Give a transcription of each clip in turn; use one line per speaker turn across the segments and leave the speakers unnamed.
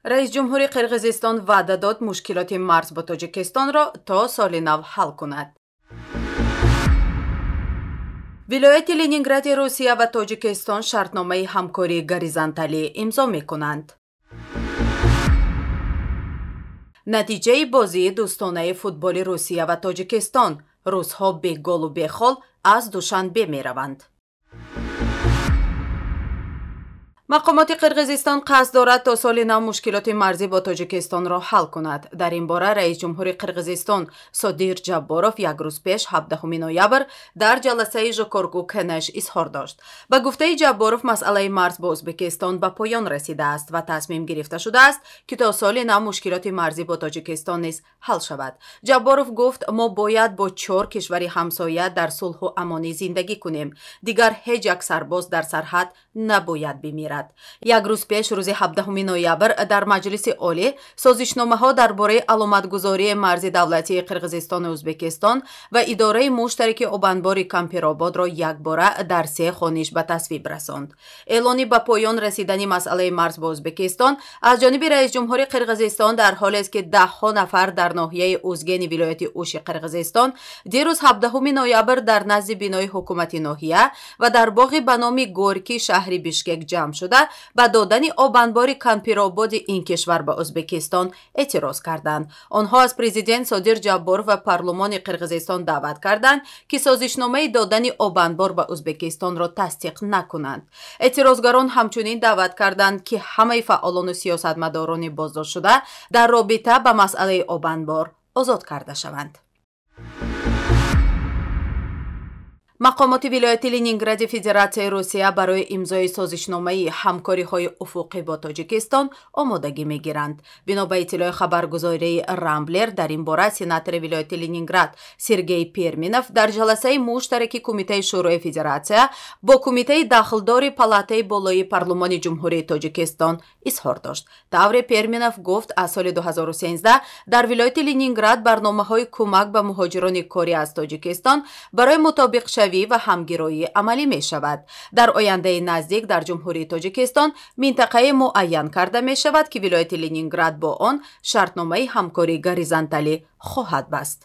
раис ҷумҳури қирғизистон ваъда дод мушкилоти марз бо тоҷикистонро то соли нав ҳал кунад. вилояти Ленингради Русия ва Тоҷикистон шартномаи ҳамкории горизонталӣ имзо мекунанд. натиҷаи бозии дӯстонаи футболи Русия ва Тоҷикистон: русҳо бе голу бехол аз Душанбе мераванд. мақомоти қирғизистон қасд дорад то соли нав мушкилоти марзӣ бо тоҷикистонро ҳал кунад. дар ин бора раис ҷумҳури қирғизистон Содир Ҷабборов як рӯз пеш 17 ноябр дар ҷаласаи Жокоргу Кенеш изҳор дошт. ба гуфтаи Ҷабборов масъалаи марз бо Ӯзбекистон ба поён расидааст ва тасмим гирифта шудааст ки то соли нав мушкилоти марзӣ бо Тоҷикистон низ ҳал шавад. Ҷабборов гуфт: мо бояд бо 4 кишвари ҳамсоя дар сулҳу амонӣ зиндагӣ кунем. дигар ҳеҷ як сарбоз дар сарҳад набояд бимирад. як рӯз пеш рӯзи 17 ноябр дар маҷлиси олӣ созишномаҳо дар бораи аломатгузории марзи давлатии Қирғизистону Ӯзбекистон ва идораи муштараки обанбори Кампирободро якбора дар 3 хониш ба тасвиб расонд. эълони ба поён расидани масъалаи марз бо Ӯзбекистон аз ҷониби раис ҷумҳури Қирғизистон дар ҳолест ки даҳҳо нафар дар ноҳияи Узгени вилояти Ӯши Қирғизистон дирӯз 17 ноябр дар назди бинои ҳукумати ноҳия ва дар боғи ба номи Горки шаҳри Бишкек ҷамъ шуда ба додани обанбори Кампирободи ин кишвар ба Ӯзбекистон эътироз карданд. онҳо аз президент Содир Ҷабборов ва парлумони Қирғизистон даъват карданд ки созишномаи додани обанбор ба Ӯзбекистонро тасдиқ накунанд. эътирозгарон ҳамчунин даъват карданд ки ҳамаи фаъолону сиёсатмадорони боздоштшуда дар робита ба масъалаи обанбор озод карда шаванд. мақомоти вилояти Ленингради Федератсияи Русия барои имзои созишномаи ҳамкориҳои уфуқӣ бо Тоҷикистон омодагӣ мегиранд. бино ба иттилои хабаргузории Рамблер дар ин бора сенатори вилояти Ленинград Сергей Перминов дар ҷаласаи муштараки Кумитаи шӯрои Федератсия бо Кумитаи дахлдори Палатаи болоии Парлумони ҷумҳурии Тоҷикистон изҳор дошт. тавре Перминов гуфт аз соли 2013 дар вилояти Ленинград барномаҳои кӯмак ба муҳоҷирони корӣ аз Тоҷикистон барои мутобиқшавӣ ва ҳамгироӣ амалӣ мешавад. дар ояндаи наздик дар ҷумҳурии Тоҷикистон минтақае муайян карда мешавад ки вилояти Ленинград бо он шартномаи ҳамкории горизонталӣ хоҳад баст.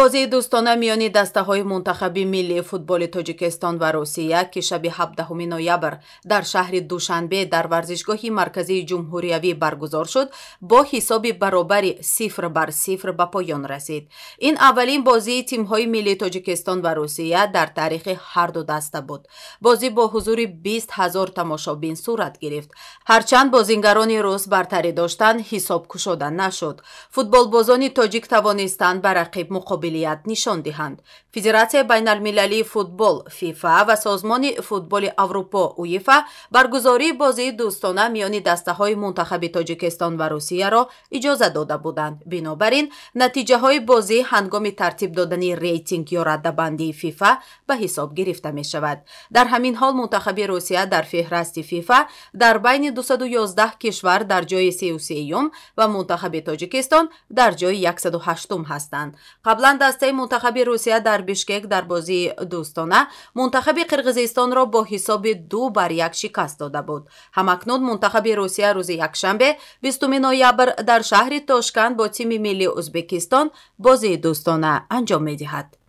бозии дӯстона миёни дастаҳои мунтахаби миллии футболи Тоҷикистон ва Русия ки шаби 17 ноябр дар шаҳри Душанбе дар варзишгоҳи марказии ҷумҳуриявӣ баргузор шуд, бо ҳисоби баробари 0-0 ба поён расид. ин аввалин бозии тимҳои миллии Тоҷикистон ва Русия дар таърихи ҳарду даста буд. бозӣ бо ҳузури 20 000 тамошобин сурат гирифт. ҳарчанд бозингарони рус бартарӣ доштанд, ҳисоб кушода нашуд. футболбозони тоҷик тавонистанд ба рақиб муқобилият нишон диҳанд. Федератсияи байналмилалии футбол ФИФА ва Созмони футболи Аврупо УЕФА баргузории бозии дӯстона миёни дастаҳои мунтахаби Тоҷикистон ва Русияро иҷоза дода буданд. бинобар ин натиҷаҳои бозӣ ҳангоми тартиб додани рейтинг ё раддабандии ФИФА ба ҳисоб гирифта мешавад. дар ҳамин ҳол мунтахаби Русия дар феҳрасти ФИФА дар байни 211 кишвар дар ҷои 33-ум ва мунтахаби Тоҷикистон дар ҷои 108-ум ҳастанд. қаблан дастаи мунтахаби Русия дар Бишкек дар бозии дӯстона мунтахаби Қирғизистонро бо ҳисоби 2-1 шикаст дода буд. ҳамакнун мунтахаби Русия рӯзи якшанбе 20 ноябр дар шаҳри Тошканд бо тими миллии Ӯзбекистон бозии дӯстона анҷом медиҳад.